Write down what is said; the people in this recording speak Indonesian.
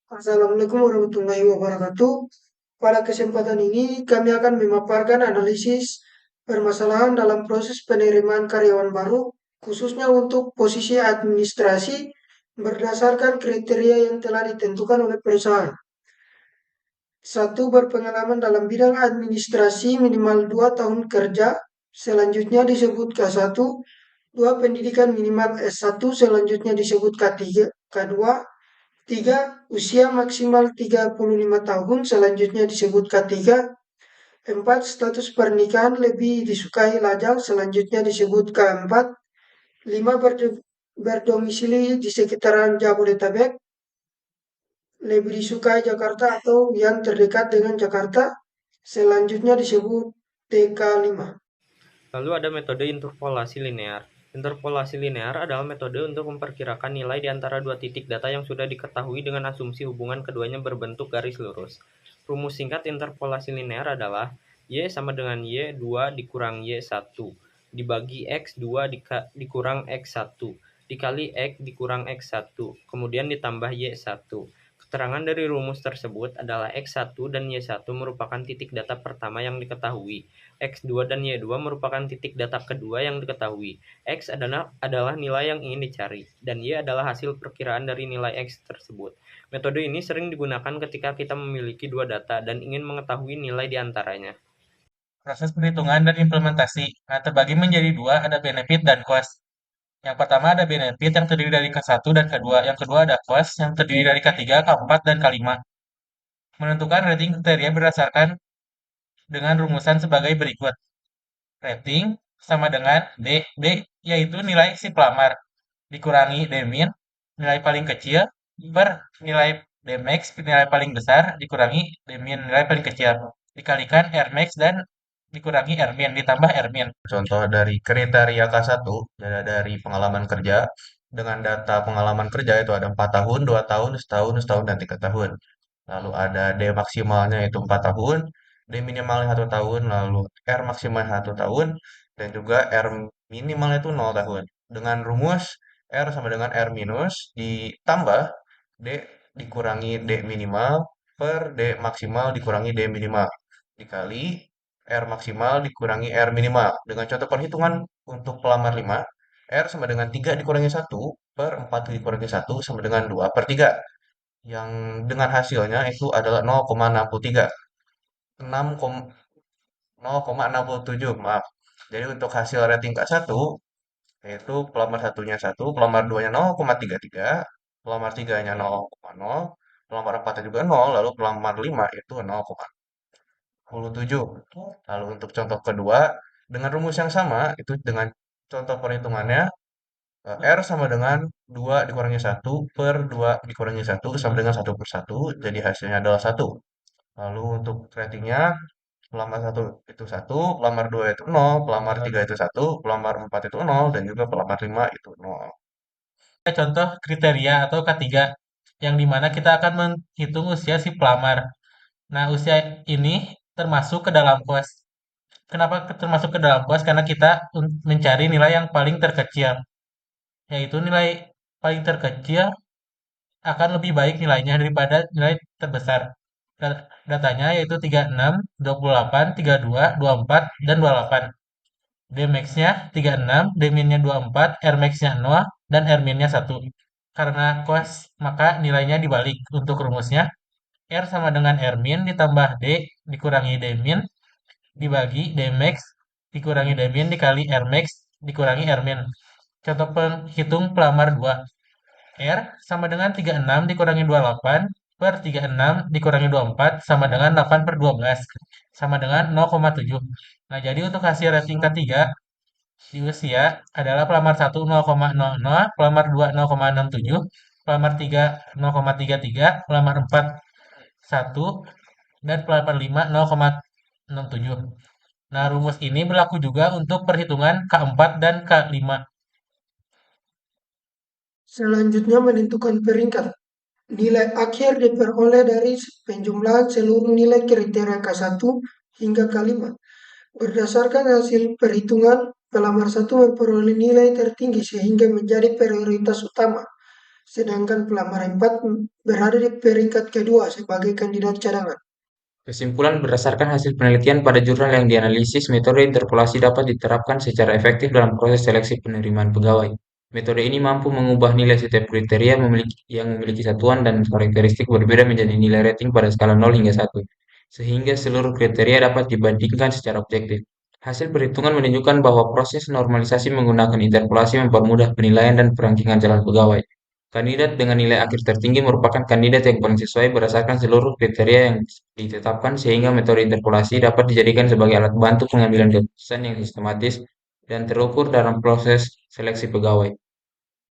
Assalamualaikum warahmatullahi wabarakatuh. Pada kesempatan ini, kami akan memaparkan analisis permasalahan dalam proses penerimaan karyawan baru, khususnya untuk posisi administrasi berdasarkan kriteria yang telah ditentukan oleh perusahaan. Satu, berpengalaman dalam bidang administrasi minimal 2 tahun kerja, selanjutnya disebut K1. Dua, pendidikan minimal S1, selanjutnya disebut K3. K2, tiga, usia maksimal 35 tahun, selanjutnya disebut K3. Empat, status pernikahan lebih disukai lajang, selanjutnya disebut K4. Lima, berdomisili di sekitaran Jabodetabek, lebih disukai Jakarta atau yang terdekat dengan Jakarta, selanjutnya disebut TK5. Lalu ada metode interpolasi linear. Interpolasi linear adalah metode untuk memperkirakan nilai di antara dua titik data yang sudah diketahui dengan asumsi hubungan keduanya berbentuk garis lurus. Rumus singkat interpolasi linear adalah Y sama dengan Y2 dikurang Y1 dibagi X2 dikurang X1 dikali X dikurang X1 kemudian ditambah Y1. Keterangan dari rumus tersebut adalah X1 dan Y1 merupakan titik data pertama yang diketahui. X2 dan Y2 merupakan titik data kedua yang diketahui. X adalah nilai yang ingin dicari, dan Y adalah hasil perkiraan dari nilai X tersebut. Metode ini sering digunakan ketika kita memiliki dua data dan ingin mengetahui nilai di antaranya. Proses perhitungan dan implementasi. Nah, terbagi menjadi dua, ada benefit dan cost. Yang pertama ada benefit yang terdiri dari K1 dan K2. Yang kedua ada cost yang terdiri dari K3, K4, dan K5. Menentukan rating kriteria berdasarkan dengan rumusan sebagai berikut. Rating sama dengan D yaitu nilai si pelamar, dikurangi D min, nilai paling kecil, per nilai D max, nilai paling besar, dikurangi D min, nilai paling kecil, dikalikan R max dan dikurangi R min, ditambah R min. Contoh dari kriteria K1, dari pengalaman kerja, dengan data pengalaman kerja itu ada 4 tahun, 2 tahun, setahun, setahun, dan 3 tahun. Lalu ada D maksimalnya itu 4 tahun, D minimalnya 1 tahun, lalu R maksimalnya 1 tahun, dan juga R minimalnya itu 0 tahun. Dengan rumus R sama dengan R minus ditambah D dikurangi D minimal per D maksimal dikurangi D minimal dikali R maksimal dikurangi R minimal. Dengan contoh perhitungan untuk pelamar 5, R sama dengan 3 dikurangi 1 per 4 dikurangi 1 sama dengan 2 per 3. Yang dengan hasilnya itu adalah 0,63. 0,67, maaf. Jadi untuk hasil rating K1, yaitu pelamar satunya 1, pelamar 2-nya 0,33, pelamar 3-nya 0,0, pelamar 4-nya juga 0, lalu pelamar 5 itu 0,07. Lalu untuk contoh kedua, dengan rumus yang sama, itu dengan contoh perhitungannya, R sama dengan 2 dikurangi 1 per 2 dikurangi 1 sama dengan 1 per 1, jadi hasilnya adalah 1. Lalu untuk ratingnya, pelamar 1 itu 1, pelamar 2 itu 0, pelamar 3 itu 1, pelamar 4 itu 0, dan juga pelamar 5 itu 0. Contoh kriteria atau K3 yang dimana kita akan menghitung usia si pelamar. Nah, usia ini termasuk ke dalam kos. Kenapa termasuk ke dalam kos? Karena kita mencari nilai yang paling terkecil, yaitu nilai paling terkecil akan lebih baik nilainya daripada nilai terbesar. Datanya yaitu 36, 28, 32, 24, dan 28. D max-nya 36, D min-nya 24, R max-nya 0, dan R min-nya 1. Karena kos, maka nilainya dibalik untuk rumusnya. R sama dengan R min ditambah D dikurangi D min dibagi D max dikurangi D min dikali R max dikurangi R min. Contoh penghitung pelamar 2. R sama dengan 36 dikurangi 28 per 36 dikurangi 24 sama dengan 8 per 12 sama dengan 0,7. Nah, jadi untuk hasil rating ketiga di usia adalah pelamar 1 0,00, pelamar 2 0,67, pelamar 3 0,33, pelamar 4 1, dan pelamar 5 0,67. Nah, rumus ini berlaku juga untuk perhitungan K4 dan K5. Selanjutnya menentukan peringkat. Nilai akhir diperoleh dari penjumlahan seluruh nilai kriteria K1 hingga K5. Berdasarkan hasil perhitungan, pelamar 1 memperoleh nilai tertinggi sehingga menjadi prioritas utama. sedangkan pelamar 4 berada di peringkat kedua sebagai kandidat cadangan. Kesimpulan berdasarkan hasil penelitian pada jurnal yang dianalisis, metode interpolasi dapat diterapkan secara efektif dalam proses seleksi penerimaan pegawai. Metode ini mampu mengubah nilai setiap kriteria yang memiliki satuan dan karakteristik berbeda menjadi nilai rating pada skala 0 hingga 1, sehingga seluruh kriteria dapat dibandingkan secara objektif. Hasil perhitungan menunjukkan bahwa proses normalisasi menggunakan interpolasi mempermudah penilaian dan perankingan calon pegawai. Kandidat dengan nilai akhir tertinggi merupakan kandidat yang paling sesuai berdasarkan seluruh kriteria yang ditetapkan, sehingga metode interpolasi dapat dijadikan sebagai alat bantu pengambilan keputusan yang sistematis dan terukur dalam proses seleksi pegawai.